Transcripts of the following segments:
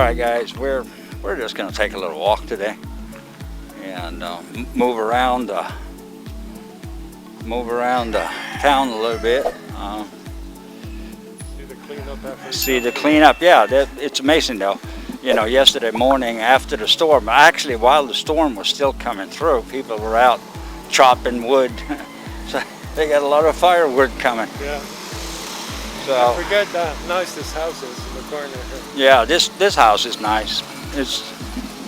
right, guys, we're just gonna take a little walk today and move around town a little bit. See the cleanup. Yeah, it's amazing though. You know, yesterday morning after the storm, actually while the storm was still coming through, people were out chopping wood. So they got a lot of firewood coming. Yeah. So I forget how nice this house is in the corner here. Yeah, this house is nice.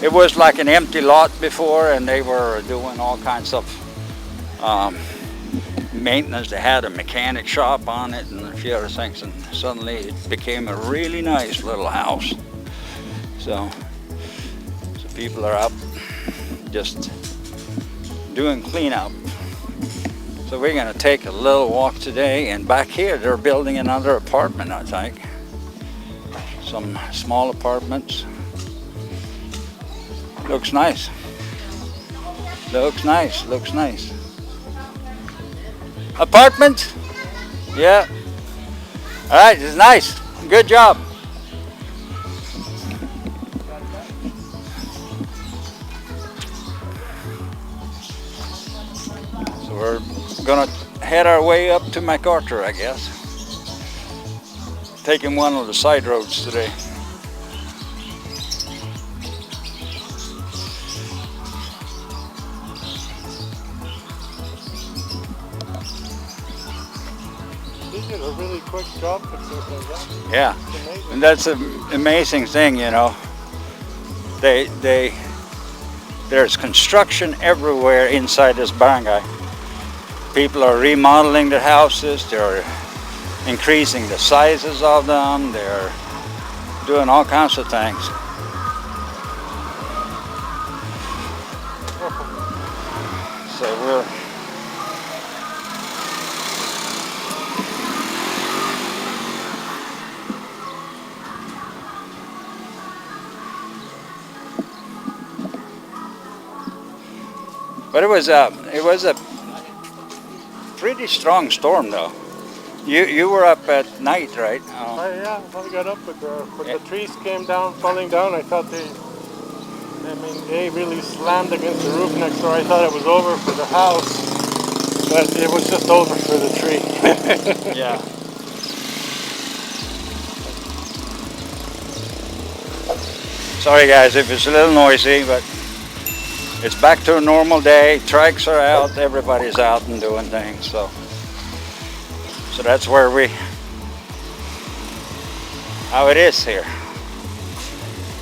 It was like an empty lot before, and they were doing all kinds of maintenance. They had a mechanic shop on it and a few other things, and suddenly it became a really nice little house. So people are up just doing cleanup. So we're gonna take a little walk today, and back here they're building another apartment, I think. Some small apartments. Looks nice. Looks nice, looks nice. Apartment? Yeah. All right, it's nice. Good job. So we're gonna head our way up to MacArthur, I guess. Taking one of the side roads today. They did a really quick job fixing things up. Yeah, and that's an amazing thing, you know. There's construction everywhere inside this barangay. People are remodeling their houses, they're increasing the sizes of them, they're doing all kinds of things. So but it was a pretty strong storm though. You were up at night, right? Yeah, I got up with the trees came down, falling down. I thought they really slammed against the roof next door. I thought it was over for the house, but it was just over for the tree. Yeah. Sorry guys if it's a little noisy, but it's back to a normal day. Trikes are out, everybody's out and doing things, so that's where how it is here.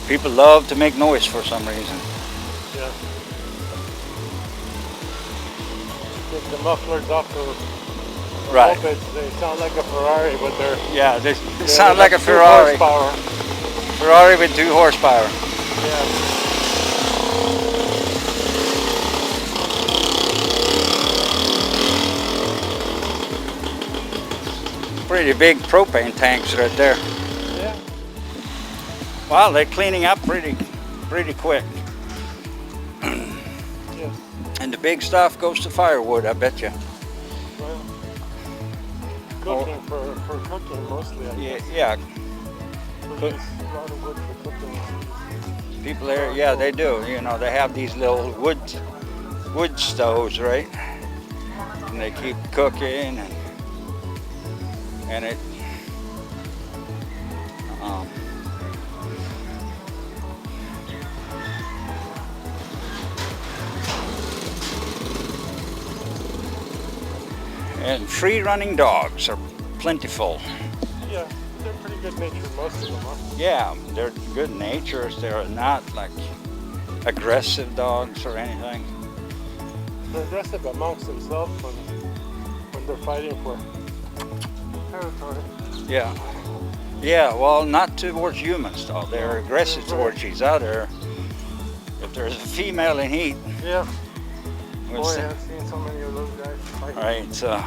People love to make noise for some reason. Yeah. Take the mufflers off the right. mopeds. They sound like a Ferrari, but they sound like a Ferrari. Ferrari with 2 horsepower. Yeah. Pretty big propane tanks right there. Yeah. Wow, they're cleaning up pretty quick. Yes. And the big stuff goes to firewood, I bet you. Well, cooking for cooking mostly. I guess. Yeah. Produce a lot of wood for cooking. People there, yeah, they do. You know, they have these little wood stoves, right? And they keep cooking and it and free running dogs are plentiful. Yeah, they're pretty good natured, most of them, huh? Yeah, they're good natures. They're not like aggressive dogs or anything. They're aggressive amongst themselves when they're fighting for territory. Yeah. Yeah, well, not towards humans though. They're aggressive towards each other. If there's a female in heat. Yeah. Boy, I've seen so many of those guys fighting. Right, so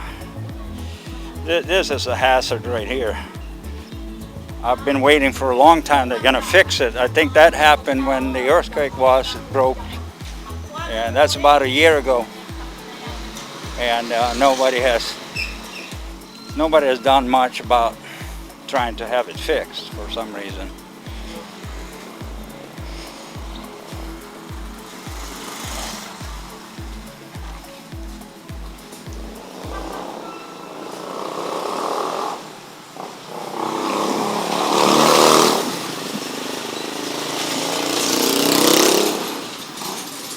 this is a hazard right here. I've been waiting for a long time. They're gonna fix it. I think that happened when the earthquake was, it broke. And that's about a year ago. And nobody has done much about trying to have it fixed for some reason.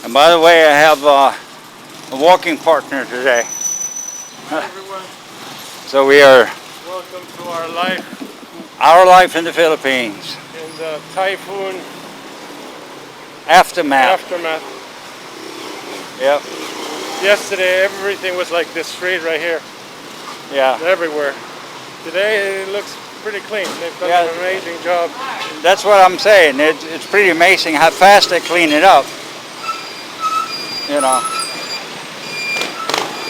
And by the way, I have a walking partner today. Hi everyone, So we are welcome to our life in the Philippines. in the typhoon Aftermath. Yep. Yesterday everything was like this street right here, Yeah. everywhere. Today it looks pretty clean. They've done an amazing job. That's what I'm saying. It's pretty amazing how fast they clean it up. You know.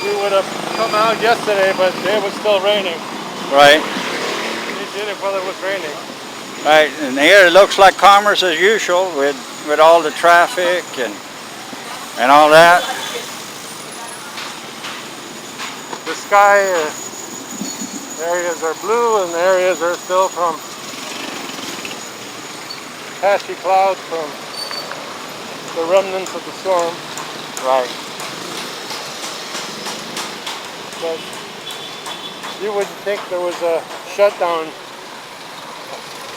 We would have come out yesterday, but it was still raining. Right. They did it while it was raining. Right. And here it looks like commerce as usual with all the traffic and all that. The sky areas are blue and the areas are still from patchy clouds from the remnants of the storm. Right. But you wouldn't think there was a shutdown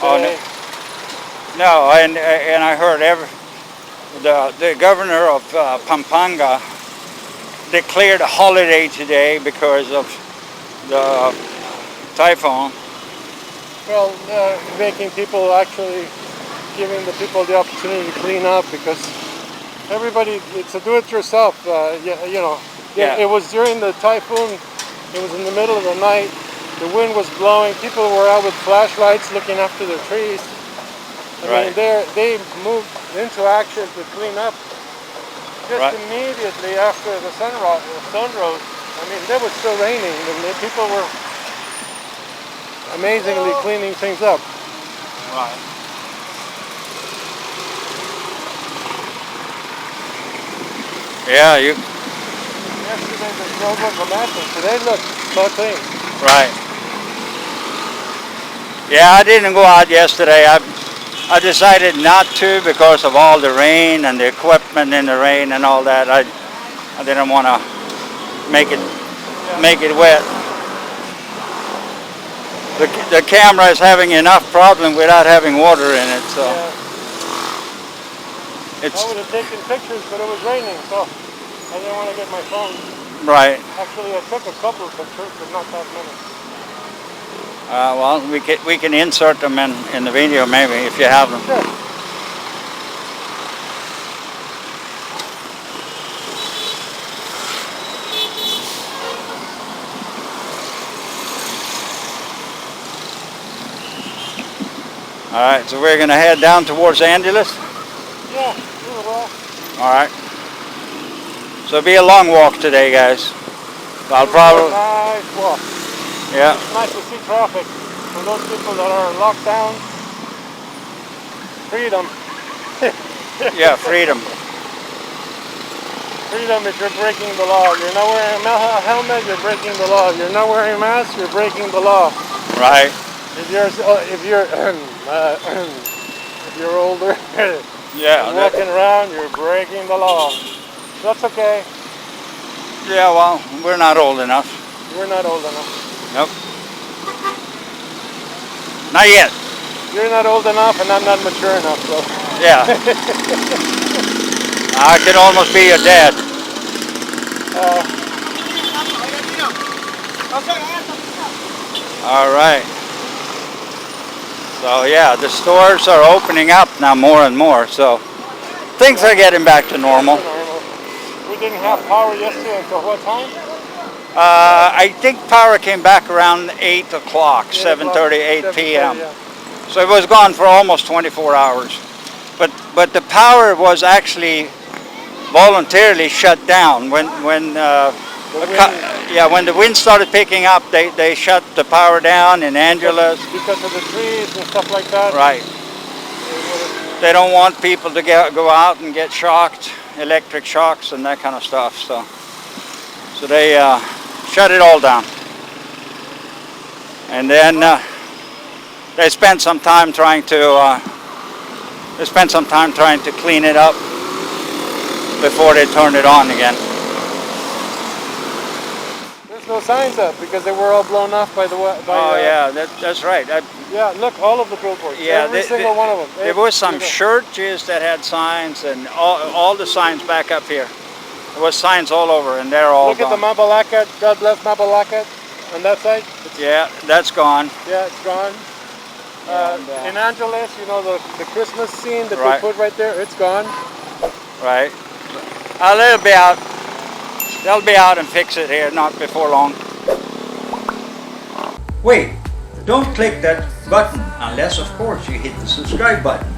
today. No, and I heard the governor of Pampanga declared a holiday today because of the typhoon. Well, making people actually giving the people the opportunity to clean up because everybody, it's a do-it-yourself. You know, Yeah. It was during the typhoon. It was in the middle of the night. The wind was blowing. People were out with flashlights looking after their trees. I mean, they moved into action to clean up just immediately after the sun rose. I mean, it was still raining, and the people were amazingly cleaning things up. Right. Yeah, Yesterday the road was a mess, and today look so clean. Right. Yeah, I didn't go out yesterday. I decided not to because of all the rain and the equipment in the rain and all that. I didn't want to make it wet. The camera is having enough problem without having water in it, so I would have taken pictures, but it was raining, so I didn't want to get my phone. Right. Actually, I took a couple of pictures, but not that many. Well, we can insert them in the video maybe if you have them. Sure. All right, so we're gonna head down towards Andoer. Yeah, really well. All right. So it'll be a long walk today, guys. I'll probably. Nice walk. Yeah. It's nice to see traffic. For those people that are locked down, freedom. Yeah, freedom. Freedom if you're breaking the law. You're not wearing a helmet, you're breaking the law. You're not wearing a mask, you're breaking the law. Right. If you're older, Yeah. walking around, you're breaking the law. That's okay. Yeah. Well, we're not old enough. We're not old enough. Nope. Not yet. You're not old enough, and I'm not mature enough. So. Yeah. I could almost be your dad. All right. So yeah, the stores are opening up now more and more. So things are getting back to normal. We didn't have power yesterday until what time? I think power came back around 8 o'clock, 7:30, 8 p.m. Yeah. So it was gone for almost 24 hours. But the power was actually voluntarily shut down when the wind started picking up. They shut the power down in Andoer. Because of the trees and stuff like that. Right. They don't want people to go out and get shocked, electric shocks and that kind of stuff. So they shut it all down. And then they spent some time trying to clean it up before they turned it on again. This There's no signs up because they were all blown off by the yeah, that's right. yeah, look, all of the billboards. Yeah, every single one of them. There was some churches that had signs, and all the signs back up here. There was signs all over, and they're all Look gone. at the Mabalacat. God bless Mabalacat on that side. Yeah, that's gone. Yeah, it's gone. In Angeles, you know, the Christmas scene that Right. they put right there, it's gone. Right. They'll be out. They'll be out and fix it here, not before long. Wait, don't click that button unless, of course, you hit the subscribe button.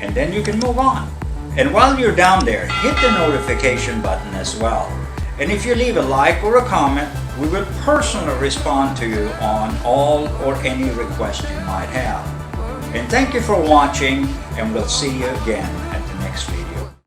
And then you can move on. And while you're down there, hit the notification button as well. And if you leave a like or a comment, we will personally respond to you on all or any request you might have. And thank you for watching, and we'll see you again at the next video.